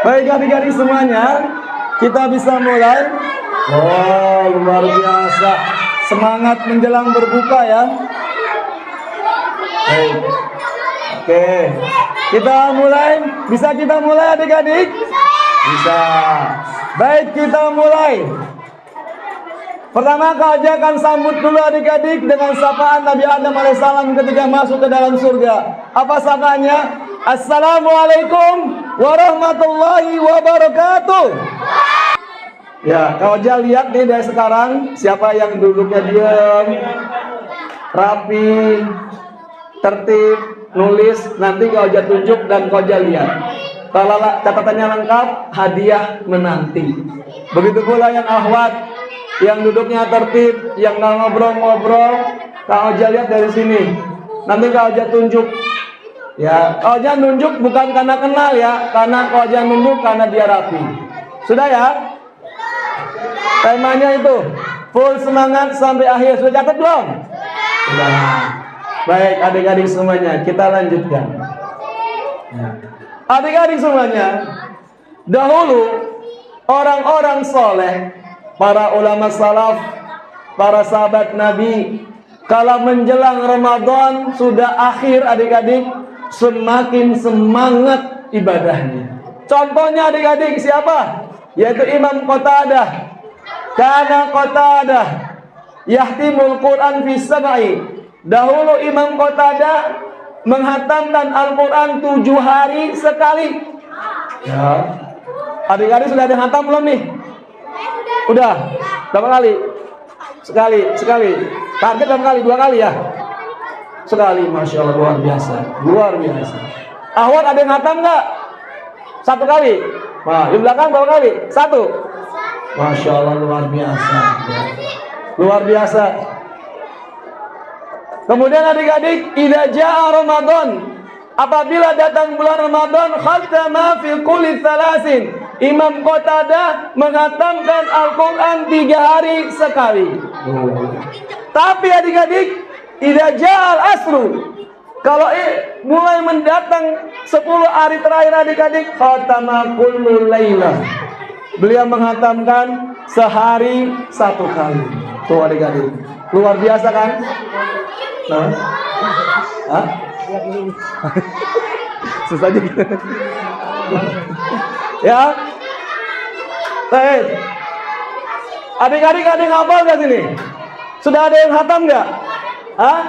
Baik adik-adik semuanya, kita bisa mulai. Oh, luar biasa. Semangat menjelang berbuka ya. Baik. Oke. Kita mulai. Bisa kita mulai adik-adik? Bisa. Baik, kita mulai. Pertama kali akan sambut dulu adik-adik dengan sapaan Nabi Adam alaihissalam ketika masuk ke dalam surga. Apa sapaannya? Assalamualaikum warahmatullahi wabarakatuh. Ya, kalau aja lihat nih dari sekarang siapa yang duduknya diam, rapi, tertib, nulis. Nanti kau aja tunjuk dan kau aja lihat. Kalau catatannya lengkap, hadiah menanti. Begitu pula yang akhwat, yang duduknya tertib, yang nggak ngobrol-ngobrol, kau aja lihat dari sini. Nanti kau aja tunjuk. Ya, kau aja nunjuk bukan karena kenal ya, karena kau aja nunjuk karena dia rapi. Sudah ya? Temanya itu full semangat sampai akhir. Sudah catat belum? Sudah. Baik adik-adik semuanya, kita lanjutkan. Adik-adik semuanya, dahulu orang-orang soleh, para ulama salaf, para sahabat Nabi, kalau menjelang Ramadan sudah akhir adik-adik, semakin semangat ibadahnya. Contohnya adik-adik siapa? Yaitu Imam Qatadah. Kana Qatadah yahtimul Quran fi sab'i. Dahulu Imam Qatadah menghatamkan Al-Quran 7 hari sekali. Ya. Adik-adik sudah ada hatam belum nih? Udah. Berapa kali? Sekali. Target berapa kali? 2 kali ya? Sekali. Masya Allah, luar biasa. Luar biasa. Ahwat ada yang hatam nggak? 1 kali. Nah, di belakang berapa kali? 1. Masya Allah, luar biasa. Luar biasa. Kemudian adik-adik, idza jaa Ramadan, apabila datang bulan Ramadan, khatama fi kulli thalathin. Imam Qatadah menghatamkan Al-Quran 3 hari sekali. Tapi adik-adik, idza jaa al-asru, kalau mulai mendatang 10 hari terakhir adik-adik, khatama kullu lailah. Beliau menghatamkan sehari 1 kali. Tuh adik-adik, luar biasa kan? Nah, hah? Susah juga. Ya, baik. Adik-adik ada yang hafal nggak sini? Sudah ada yang hatam nggak? Hah?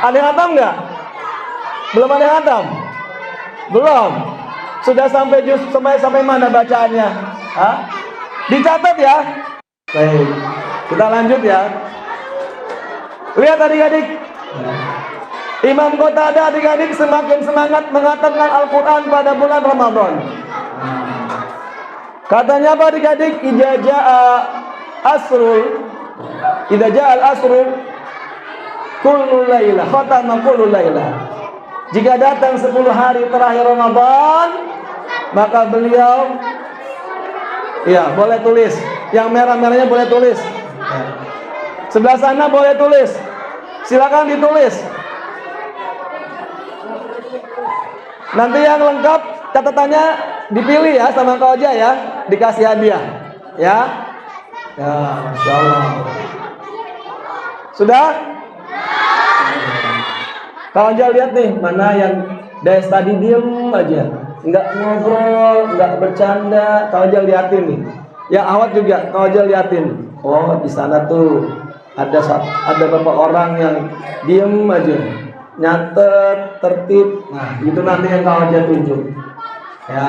Ada yang hatam nggak? Belum ada yang hatam? Belum. Sudah sampai sampai mana bacaannya? Hah? Dicatat ya. Baik. Kita lanjut ya. Lihat adik-adik. Imam Qatadah adik-adik semakin semangat menghatamkan Al-Quran pada bulan Ramadan. Katanya apa adik-adik? Idza jaa al-asrul kullu lailah, khatama kullu lailah. Jika datang 10 hari terakhir Ramadan, maka beliau ya boleh tulis. Yang merah-merahnya boleh tulis. Sebelah sana boleh tulis. Silakan ditulis. Nanti yang lengkap catatannya dipilih ya sama Kak Oja ya, dikasih hadiah. Ya. Ya, Masya Allah. Sudah? Kak Oja lihat nih, mana yang dari tadi diem aja, nggak ngobrol, nggak bercanda. Kak Oja liatin nih. Ya awat juga, Kak Oja liatin. Oh, di sana tuh ada beberapa orang yang diem aja, nyatet, tertib. Nah, itu nanti yang Kak Oja tunjuk. Ya.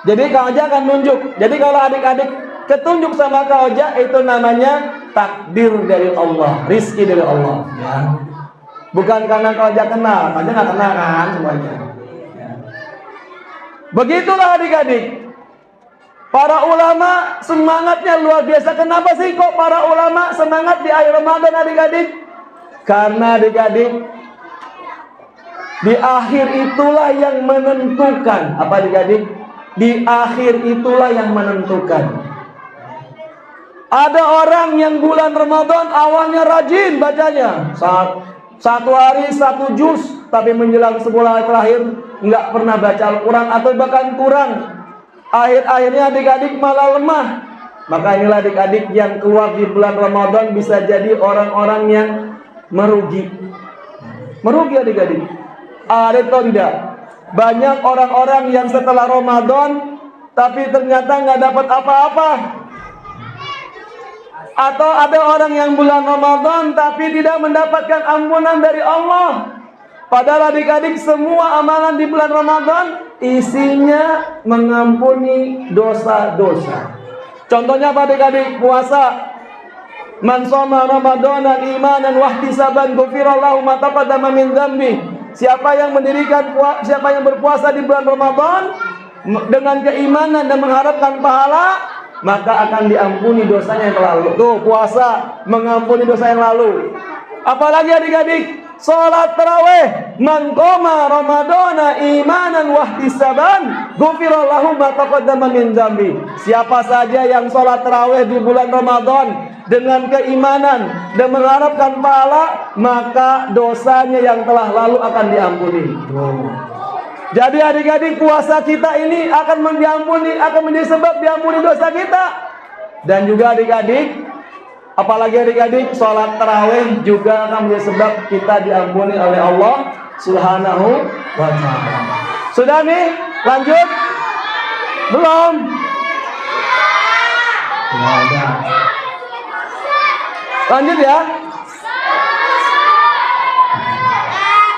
Jadi Kak Oja akan nunjuk. Jadi kalau adik-adik ketunjuk sama Kak Oja, itu namanya takdir dari Allah, rizki dari Allah. Ya. Bukan karena Kak Oja kenal, Kak Oja nggak kenal kan semuanya. Ya. Begitulah adik-adik. Para ulama semangatnya luar biasa. Kenapa sih kok para ulama semangat di akhir Ramadan adik-adik? Karena adik-adik, di akhir itulah yang menentukan. Apa adik-adik? Di akhir itulah yang menentukan. Ada orang yang bulan Ramadan awalnya rajin bacanya, 1 hari 1 juz, tapi menjelang 10 hari terakhir nggak pernah baca Al-Quran atau bahkan kurang. Akhir-akhirnya adik-adik malah lemah. Maka inilah adik-adik yang keluar di bulan Ramadan bisa jadi orang-orang yang merugi. Merugi adik-adik. Ada atau tidak? Banyak orang-orang yang setelah Ramadan tapi ternyata nggak dapat apa-apa. Atau ada orang yang bulan Ramadan tapi tidak mendapatkan ampunan dari Allah. Padahal adik-adik semua amalan di bulan Ramadan isinya mengampuni dosa-dosa. Contohnya apa adik-adik? Puasa. Man shoma Ramadanan imanan wahtisaban ghufirallahu ma taqaddama min dzambi. Siapa yang berpuasa di bulan Ramadan dengan keimanan dan mengharapkan pahala, maka akan diampuni dosanya yang lalu. Tuh, puasa mengampuni dosa yang lalu. Apalagi adik-adik, salat tarawih, man qoma ramadana imanan wahtisaban ghufirallahu ma taqaddama min dzambi. Siapa saja yang salat tarawih di bulan Ramadan dengan keimanan dan mengharapkan pahala, maka dosanya yang telah lalu akan diampuni. Jadi adik-adik, puasa kita ini akan menjadi sebab diampuni dosa kita. Dan juga adik-adik, apalagi adik-adik, sholat tarawih juga akan menjadi sebab kita diampuni oleh Allah Subhanahu wa ta'ala. Sudah nih? Lanjut? Belum? Ya udah. Lanjut ya.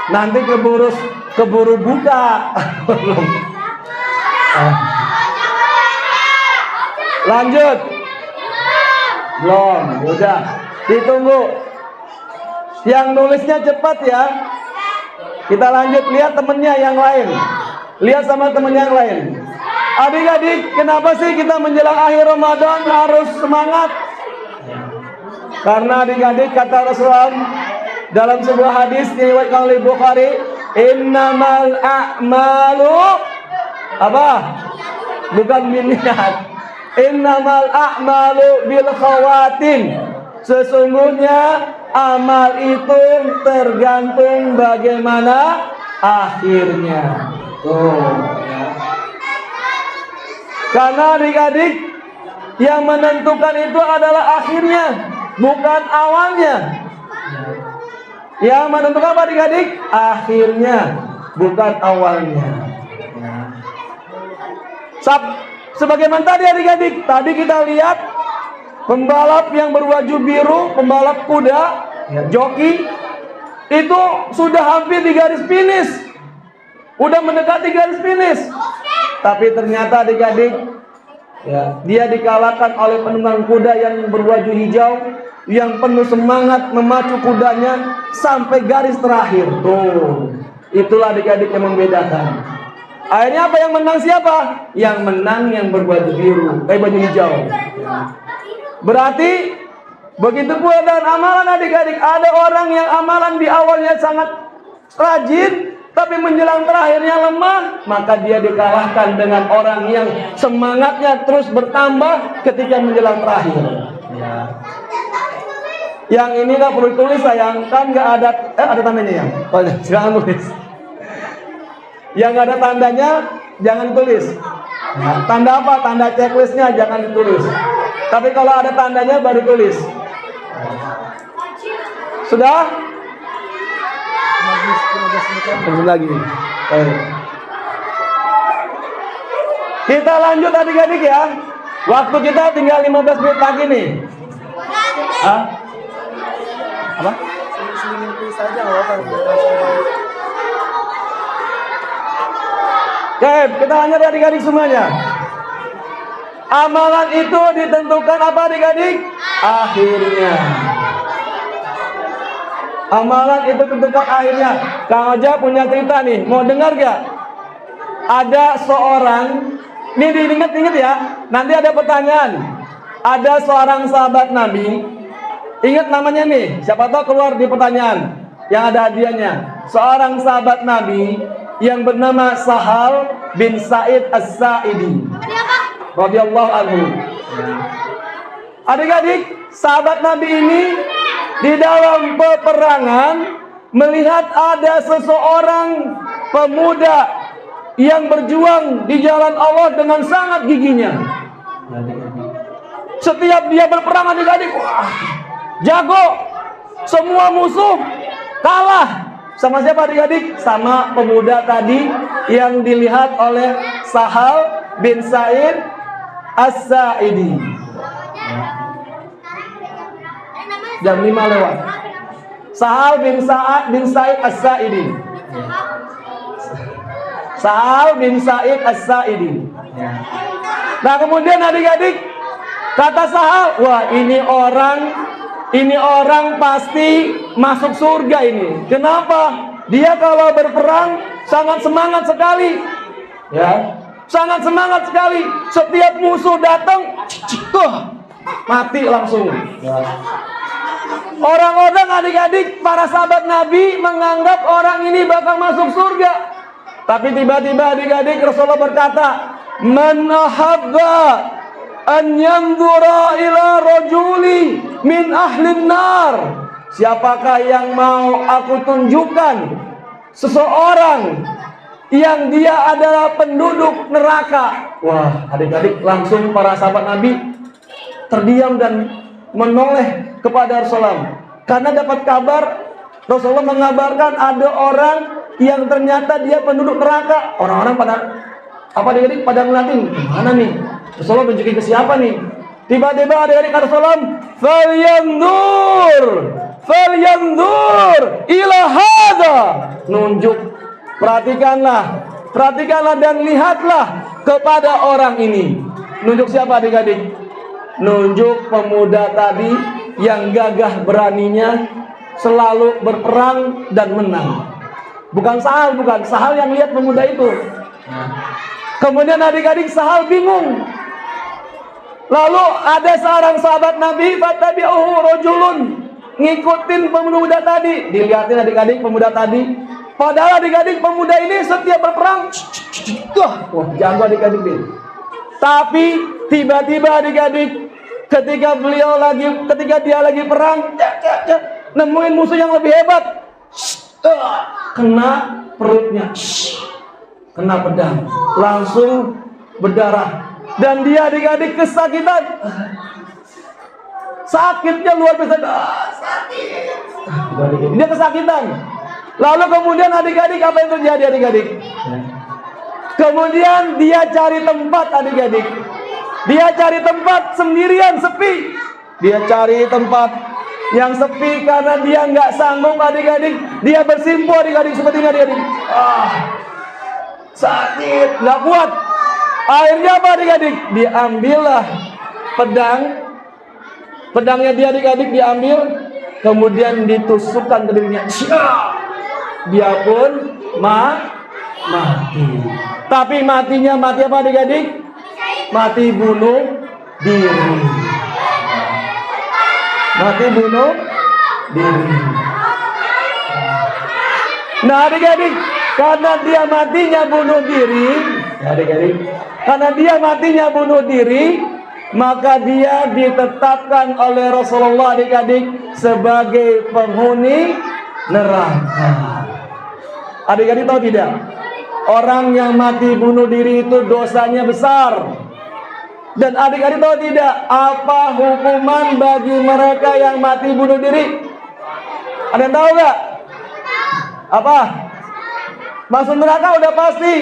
Nanti keburu buka. Lanjut. Belum, udah. Ditunggu. Yang nulisnya cepat ya. Kita lanjut, lihat temennya yang lain. Lihat sama temennya yang lain. Adik-adik, kenapa sih kita menjelang akhir Ramadan harus semangat? Karena adik-adik, kata Rasulullah dalam sebuah hadis diriwayatkan oleh Bukhari, innamal a'malu apa? Bukan binniat. Innamal a'malu bil khawatim. Sesungguhnya amal itu tergantung bagaimana akhirnya. Tuh, ya. Karena adik-adik, yang menentukan itu adalah akhirnya, bukan awalnya. Yang menentukan apa adik-adik? Akhirnya, bukan awalnya. Sebagaimana tadi adik-adik, tadi kita lihat pembalap yang berwaju biru, pembalap kuda, joki, itu sudah hampir di garis finish, udah mendekati garis finish. Tapi ternyata adik-adik, ya, dia dikalahkan oleh penunggang kuda yang berwaju hijau, yang penuh semangat memacu kudanya sampai garis terakhir. Tuh, itulah adik-adik yang membedakan. Akhirnya apa yang menang siapa? Yang menang yang berbaju biru, baju hijau. Berarti begitu pula dengan amalan adik-adik. Ada orang yang amalan di awalnya sangat rajin, tapi menjelang terakhirnya lemah, maka dia dikalahkan dengan orang yang semangatnya terus bertambah ketika menjelang terakhir. Ya. Yang ini nggak perlu tulis, sayang, kan nggak ada ada tandanya ya. Oh, jangan tulis. Yang nggak ada tandanya jangan tulis. Nah, tanda apa? Tanda checklistnya jangan ditulis. Tapi kalau ada tandanya baru tulis. Sudah? Lanjut lagi. Kita lanjut adik-adik ya. Waktu kita tinggal 15 menit lagi nih. Hah? Apa? Oke, kita lanjut adik-adik semuanya. Amalan itu ditentukan apa adik-adik? Akhirnya. Amalan itu tentukan akhirnya. Kang Oja punya cerita nih, mau dengar gak? Ada seorang, ini diingat-ingat ya, nanti ada pertanyaan. Ada seorang sahabat Nabi, ingat namanya nih, siapa tahu keluar di pertanyaan yang ada hadiahnya. Seorang sahabat Nabi yang bernama Sahal bin Sa'id As-Sa'idi radhiyallahu anhu. Adik-adik, sahabat Nabi ini di dalam peperangan melihat ada seseorang pemuda yang berjuang di jalan Allah dengan sangat giginya. Setiap dia berperang adik-adik, wah, jago. Semua musuh kalah. Sama siapa adik-adik? Sama pemuda tadi yang dilihat oleh Sahal bin Sa'id As-Sa'idi. Jam 5 lewat. Sahal bin Sa'id As-Sa'idi. Sahal bin Sa'id As-Sa'idi. Nah, kemudian adik-adik, kata Sahal, wah, ini orang pasti masuk surga ini. Kenapa? Dia kalau berperang sangat semangat sekali. Ya, sangat semangat sekali. Setiap musuh datang, mati langsung. Orang-orang adik-adik, para sahabat Nabi menganggap orang ini bakal masuk surga. Tapi tiba-tiba adik-adik Rasulullah berkata, "Man ahabba an yanzura ila rajuli min ahlin nar." Siapakah yang mau aku tunjukkan seseorang yang dia adalah penduduk neraka? Wah, adik-adik, langsung para sahabat Nabi terdiam dan menoleh kepada Rasulullah. Karena dapat kabar, Rasulullah mengabarkan ada orang yang ternyata dia penduduk neraka. Orang-orang pada adik-adik pada ngeliatin, mana nih? Rasulullah tunjukin ke siapa nih? Tiba-tiba adik-adik kata Rasulullah, "Falyanzur ila hadza." Nunjuk, perhatikanlah dan lihatlah kepada orang ini. Nunjuk siapa adik-adik? Nunjuk pemuda tadi yang gagah beraninya selalu berperang dan menang. Bukan Sahal yang lihat pemuda itu. Kemudian adik-adik Sahal bingung. Lalu ada seorang sahabat Nabi, fatabi'uhu rajulun, ngikutin pemuda tadi. Dilihatin adik-adik pemuda tadi. Padahal adik-adik pemuda ini setiap berperang, wah, jago adik-adik ini. Tapi tiba-tiba adik-adik ketika dia lagi perang, nemuin musuh yang lebih hebat, kena perutnya, kena pedang, langsung berdarah. Dan dia adik-adik kesakitan. Sakitnya luar biasa. Dia kesakitan. Lalu kemudian adik-adik, apa yang terjadi adik-adik? Kemudian dia cari tempat adik-adik. Dia cari tempat sendirian, sepi. Dia cari tempat yang sepi karena dia nggak sanggup adik-adik. Dia bersimpu adik-adik seperti ini adik-adik. Sakit, nggak kuat. Akhirnya apa adik-adik? Diambillah pedangnya dia adik-adik diambil, kemudian ditusukkan ke dirinya. Dia pun mati. Tapi matinya mati apa adik-adik? Mati bunuh diri. Mati bunuh diri. Nah adik-adik, karena dia matinya bunuh diri, adik-adik, karena dia matinya bunuh diri, maka dia ditetapkan oleh Rasulullah adik-adik sebagai penghuni neraka. Adik-adik tahu tidak? Orang yang mati bunuh diri itu dosanya besar. Dan adik-adik tahu tidak apa hukuman bagi mereka yang mati bunuh diri? Ada yang tahu gak? Apa? Masuk neraka udah pasti.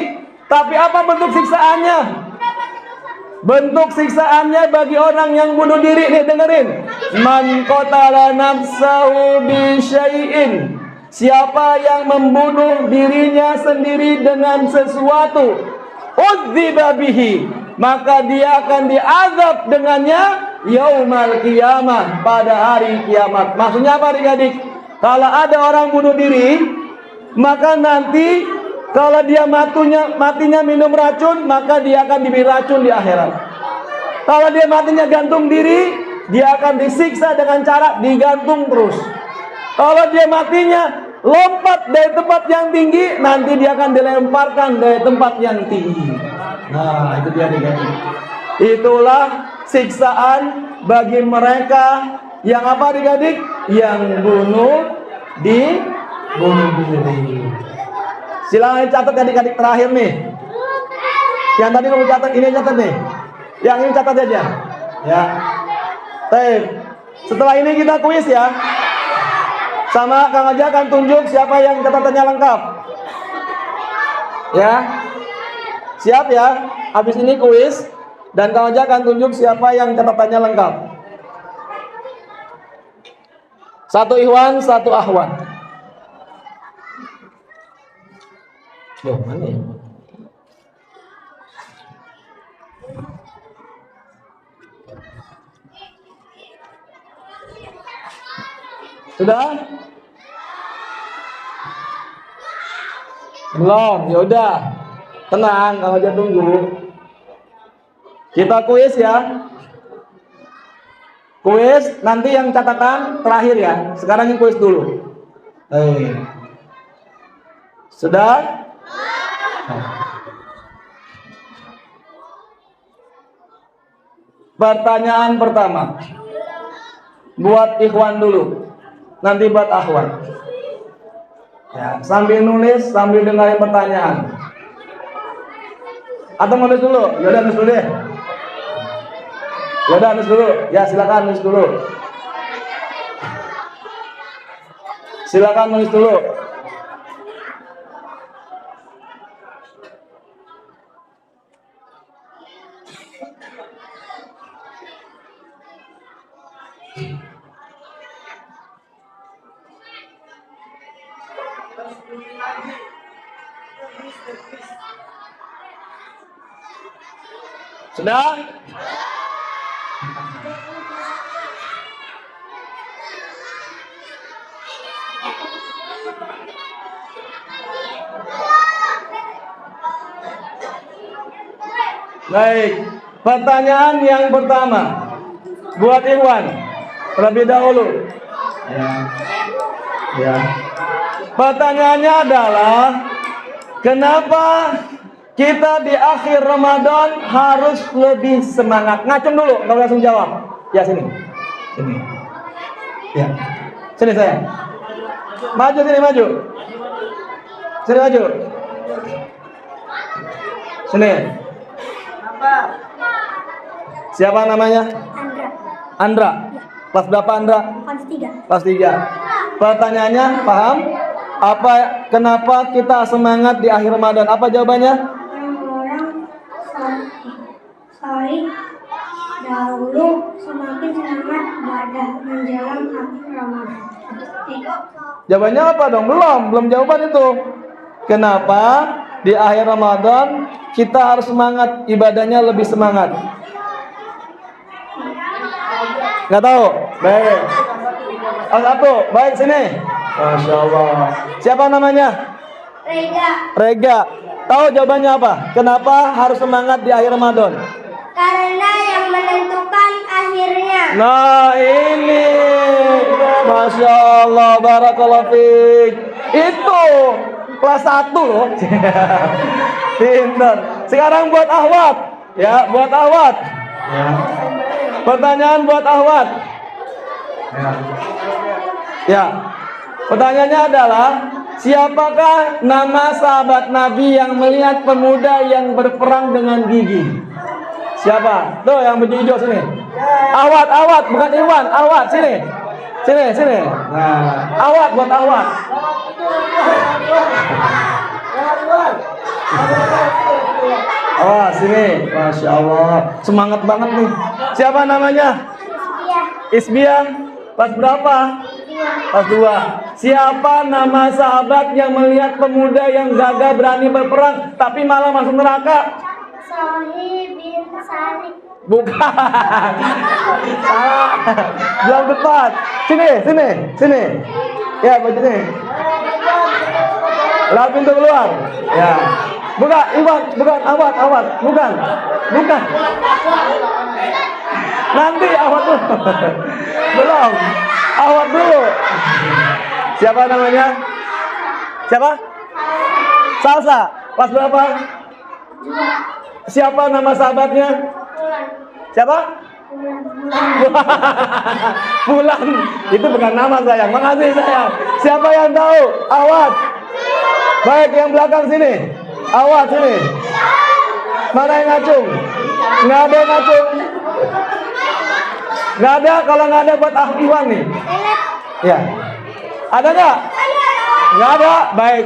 Tapi apa bentuk siksaannya? Bentuk siksaannya bagi orang yang bunuh diri, nih dengerin. Man qatala nafsahu bi syai'in. Siapa yang membunuh dirinya sendiri dengan sesuatu, udziba bihi, maka dia akan diazab dengannya yaumal qiyamah, pada hari kiamat. Maksudnya apa adik-adik? Kalau ada orang bunuh diri, maka nanti kalau dia matinya minum racun, maka dia akan diberi racun di akhirat. Kalau dia matinya gantung diri, dia akan disiksa dengan cara digantung terus. Kalau dia matinya lompat dari tempat yang tinggi, nanti dia akan dilemparkan dari tempat yang tinggi. Nah, itu dia adik-adik. Itulah siksaan bagi mereka yang apa adik-adik? Yang bunuh diri. Silakan catat adik-adik terakhir nih. Yang tadi kamu catat, ini catat nih. Yang ini catat aja. Ya. Baik. Setelah ini kita kuis ya. Sama Kang Aja akan tunjuk siapa yang catatannya lengkap. Ya. Siap ya. Habis ini kuis dan Kang Aja akan tunjuk siapa yang catatannya lengkap. Satu Ikhwan, satu Akhwan. Loh, mana ya? Sudah? Belum, ya udah. Tenang, Kang Aja tunggu. Kita kuis ya. Kuis nanti yang catatan terakhir ya. Sekarang yang kuis dulu. Sudah? Pertanyaan pertama. Buat Ikhwan dulu. Nanti buat Akhwan. Ya, sambil nulis, sambil dengerin pertanyaan. Atau nulis dulu? Yaudah nulis dulu deh. Yaudah nulis dulu. Ya silakan nulis dulu. Silakan nulis dulu. Sudah? Baik, pertanyaan yang pertama buat Ikhwan terlebih dahulu. Ya. Pertanyaannya adalah kenapa kita di akhir Ramadan harus lebih semangat? Ngacung dulu, nggak langsung jawab. Ya sini. Ya, sini saya. Maju sini maju. Sini maju. Sini. Siapa namanya? Andra. Kelas berapa Andra? Kelas 3. Kelas 3. Pertanyaannya paham? Kenapa kita semangat di akhir Ramadan? Apa jawabannya? Orang-orang salih dahulu semakin semangat ibadah menjelang akhir Ramadan. Jawabannya apa dong? Belum jawaban itu. Kenapa di akhir Ramadan kita harus semangat, ibadahnya lebih semangat? Nggak tahu? Baik. Satu. Baik, sini. Masya Allah. Siapa namanya? Rega. Tahu jawabannya apa? Kenapa harus semangat di akhir Ramadan? Karena yang menentukan akhirnya. Nah ini, Masya Allah, barakallahu fiik. Itu kelas 1 loh. Pintar. Sekarang buat Ahwat. Ya, buat Ahwat. Ya. Pertanyaan buat Ahwat. Ya. Pertanyaannya adalah siapakah nama sahabat Nabi yang melihat pemuda yang berperang dengan gigi? Siapa? Tuh yang baju hijau sini. Ahwat, bukan Iwan. Ahwat, sini. Nah, Ahwat buat Ahwat. Oh, sini. Masya Allah. Semangat banget nih. Siapa namanya? Isbiah. Kelas berapa? Kelas 2. Siapa nama sahabat yang melihat pemuda yang gagah berani berperang tapi malah masuk neraka? Sahih bin Salik. Bukan. Salah. Belum tepat. Sini. Ya, baju sini. Lalu pintu keluar. Ya. Bukan, Iwan, bukan, Awat. Bukan. Nanti Awat dulu. Belum. Awat dulu. Siapa namanya? Siapa? Salsa. Kelas berapa? Siapa nama sahabatnya? Siapa? Bulan. Itu bukan nama sayang. Makasih sayang. Siapa yang tahu? Awat. Baik, yang belakang sini. Awat sini. Mana yang ngacung? Nggak ada yang ngacung. Nggak ada. Kalau nggak ada buat Iwan nih. Ya. Ada nggak? Nggak ada. Baik.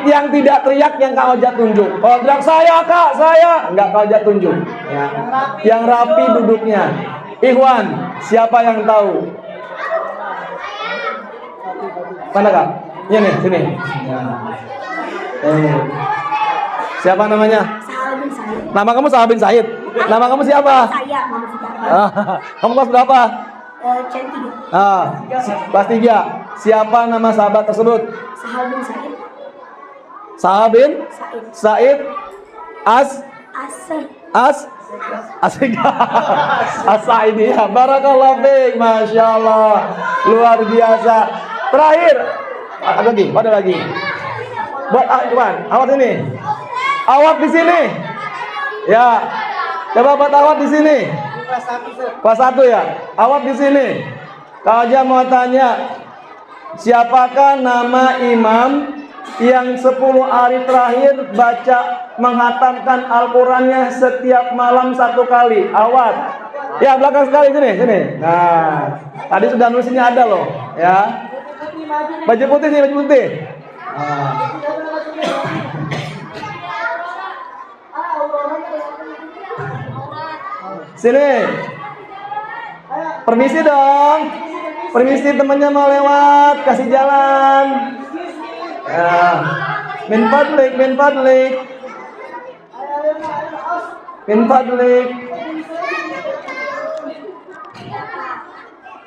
Yang tidak teriak yang Kak Ojat tunjuk. Kalau teriak saya Kak, saya nggak Kak Ojat tunjuk. Ya. Yang rapi duduknya. Ikhwan, siapa yang tahu? Mana Kak? Ini nih, sini. Ya. Siapa namanya? Sahal bin Said. Nama kamu Sahal bin Said. Nama kamu siapa? Saya Muhammad. Kamu kelas berapa? Cantik. Kelas 3. Siapa nama sahabat tersebut? Sahal bin Said. Sahal bin Said. Said Asik. As-Saidi ya. Barakallahu fiik. Masya Allah. Luar biasa. Terakhir. Ada lagi. Buat Iwan, awat ini. Awat di sini. Ya. Coba buat awat di sini. Kelas 1 ya. Awat di sini. Kak Oja mau tanya, siapakah nama imam yang 10 hari terakhir baca menghatamkan Al-Qur'annya setiap malam 1 kali? Awat. Ya, belakang sekali sini. Nah, tadi sudah nulisnya ada loh, ya. Baju putih sini, baju putih. Nah. Sini. Permisi dong. Permisi, temannya mau lewat, kasih jalan. Ya. Min fadlik.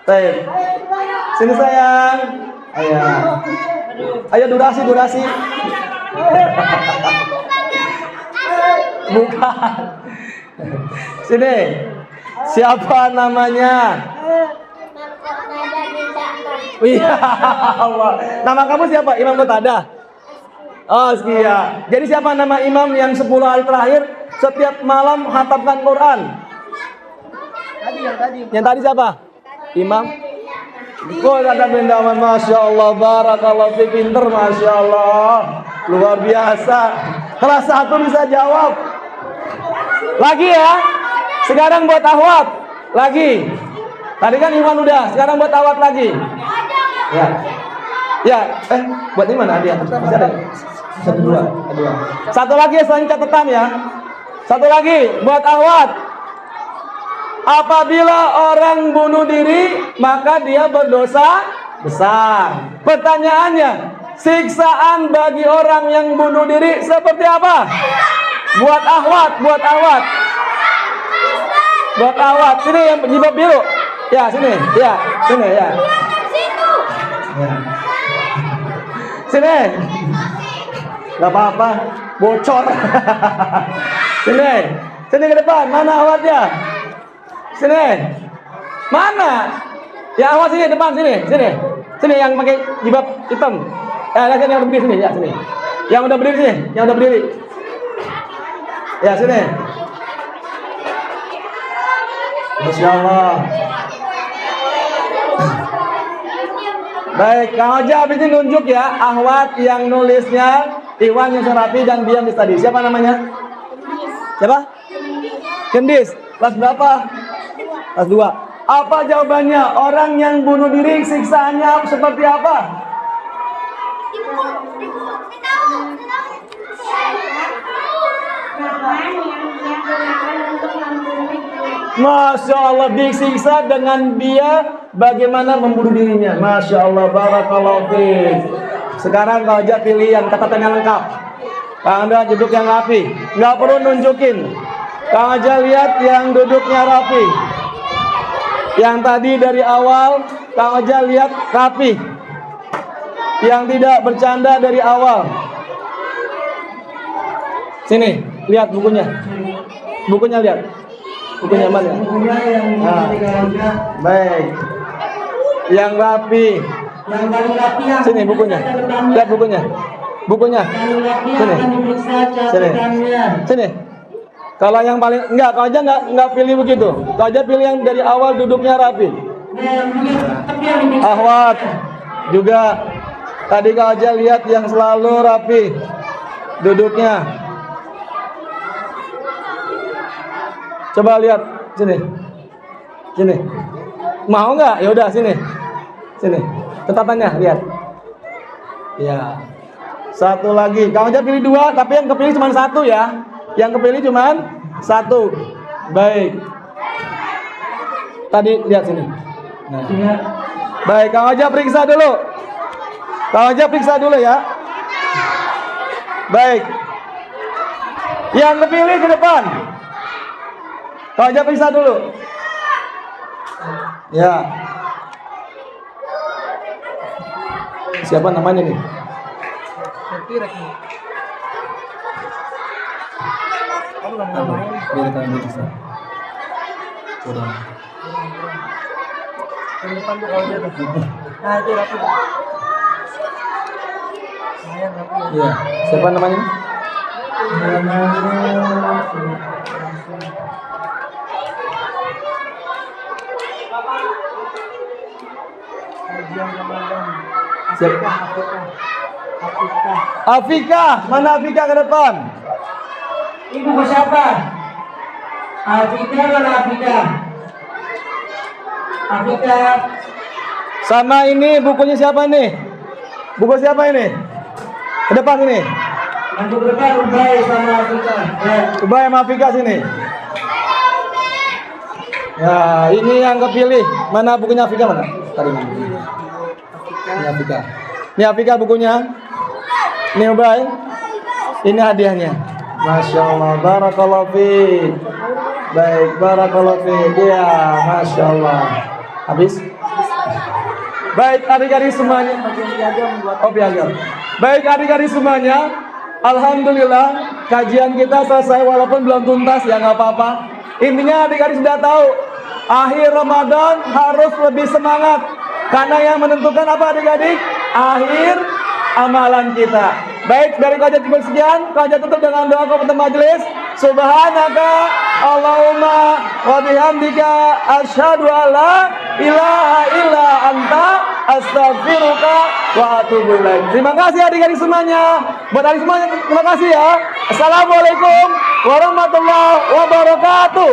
Baik. Sini sayang. Ayo durasi. Bukan. Sini. Siapa namanya? Iya, Allah. Nama kamu siapa? Imam Qatadah. Oh, sekian. Jadi siapa nama imam yang 10 hari terakhir setiap malam hatamkan Quran? Yang tadi siapa? Imam. Oh, kata Bendaman, Masya Allah, barakallahu fi, pinter, Masya Allah, luar biasa. Kelas 1 bisa jawab. Lagi ya. Sekarang buat Ahwat. Lagi. Tadi kan Iwan udah, sekarang buat Ahwat lagi. Ya. Buat ini mana dia? Masih ada. 1, 2. Satu lagi selain catatan ya. Satu lagi buat Ahwat. Apabila orang bunuh diri, maka dia berdosa besar. Pertanyaannya, siksaan bagi orang yang bunuh diri seperti apa? Buat Ahwat. Sini yang jilbab biru. Ya, sini. Ya. Sini. Gak apa-apa, bocor. Sini ke depan. Mana Ahwatnya? Sini. Mana? Ya, Ahwat sini depan sini. Sini yang pakai jilbab hitam. Lihat yang udah berdiri sini, ya sini. Yang udah berdiri. Ya, sini. Masya Allah. Baik, Kang Oja habis ini nunjuk ya. Ahwat yang nulisnya, Iwan yang rapi, dan diam di tadi. Siapa namanya? Siapa? Kendis. Kelas berapa? Kelas 2. Apa jawabannya? Orang yang bunuh diri siksaannya seperti apa? Masya Allah, disiksa dengan dia bagaimana membunuh dirinya. Masya Allah, barakallahu fiik. Sekarang kau aja pilih yang catatan yang lengkap. Kang Anda duduk yang rapi, nggak perlu nunjukin. Kang aja lihat yang duduknya rapi. Yang tadi dari awal, Kang aja lihat rapi. Yang tidak bercanda dari awal. Sini, lihat bukunya. Lihat. Bukunya mana? Nah, baik. Yang rapi. Sini bukunya. Lihat bukunya. Sini. Kalau yang paling kau aja enggak pilih begitu. Kau aja pilih yang dari awal duduknya rapi. Ahwat juga tadi kau aja lihat yang selalu rapi duduknya. Coba lihat sini. Sini. Mau nggak? Ya udah sini. Sini. Catatannya lihat. Ya. Satu lagi. Kang Ojek pilih 2, tapi yang kepilih cuma 1 ya. Yang kepilih cuma 1. Baik. Tadi lihat sini. Nah. Baik, Kang Ojek periksa dulu. Kang Ojek periksa dulu ya. Baik. Yang kepilih ke depan. Kang Ojek periksa dulu. Ya. Siapa namanya nih? Biar kalian bisa. Sudah. Iya, siapa namanya? Siapa? Afika, mana Afika ke depan? Ibu buku siapa? Afika mana Afika? Afika. Sama ini bukunya siapa nih? Buku siapa ini? Ke depan ini. Nanti ke depan Ubay sama Afika. Ya. Ubay sama Afika sini. Ya, ini yang kepilih. Mana bukunya Afika mana? Tadi mana? Ini Afika. Ini Afika bukunya. Ini Ubay. Ini hadiahnya. Masya Allah, barakallahu fiik. Baik, barakallahu fiik. Ya, Masya Allah. Habis? Baik, adik-adik semuanya. Oh, piagam. Baik, adik-adik semuanya. Alhamdulillah, kajian kita selesai walaupun belum tuntas, ya nggak apa-apa. Intinya adik-adik sudah tahu, akhir Ramadan harus lebih semangat. Karena yang menentukan apa adik-adik? Akhir amalan kita. Baik, dari kajian cukup sekian. Kajian tutup dengan doa kepada majelis. Subhanaka Allahumma wa bihamdika asyhadu alla ilaha illa anta astaghfiruka wa atubu ilaik. Terima kasih adik-adik semuanya. Buat adik semuanya terima kasih ya. Assalamualaikum warahmatullahi wabarakatuh.